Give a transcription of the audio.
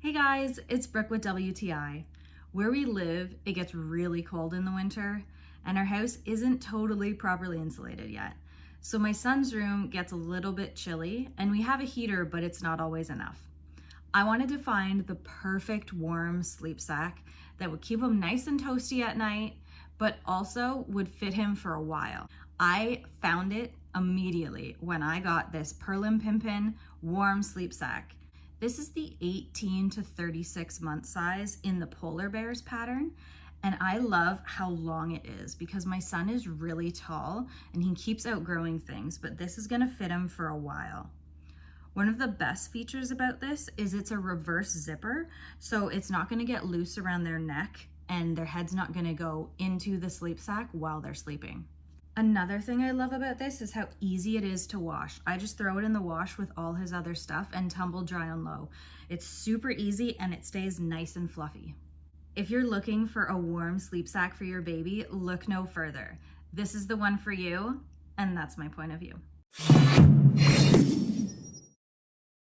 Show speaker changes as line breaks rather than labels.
Hey guys, it's Brooke with WTI. Where we live, it gets really cold in the winter, and our house isn't totally properly insulated yet. So my son's room gets a little bit chilly, and we have a heater, but it's not always enough. I wanted to find the perfect warm sleep sack that would keep him nice and toasty at night, but also would fit him for a while. I found it immediately when I got this Perlimpinpin warm sleep sack. This is the 18 to 36 month size in the polar bears pattern. And I love how long it is because my son is really tall and he keeps outgrowing things, but this is gonna fit him for a while. One of the best features about this is it's a reverse zipper, so it's not gonna get loose around their neck and their head's not gonna go into the sleep sack while they're sleeping. Another thing I love about this is how easy it is to wash. I just throw it in the wash with all his other stuff and tumble dry on low. It's super easy and it stays nice and fluffy. If you're looking for a warm sleep sack for your baby, look no further. This is the one for you, and that's my point of view.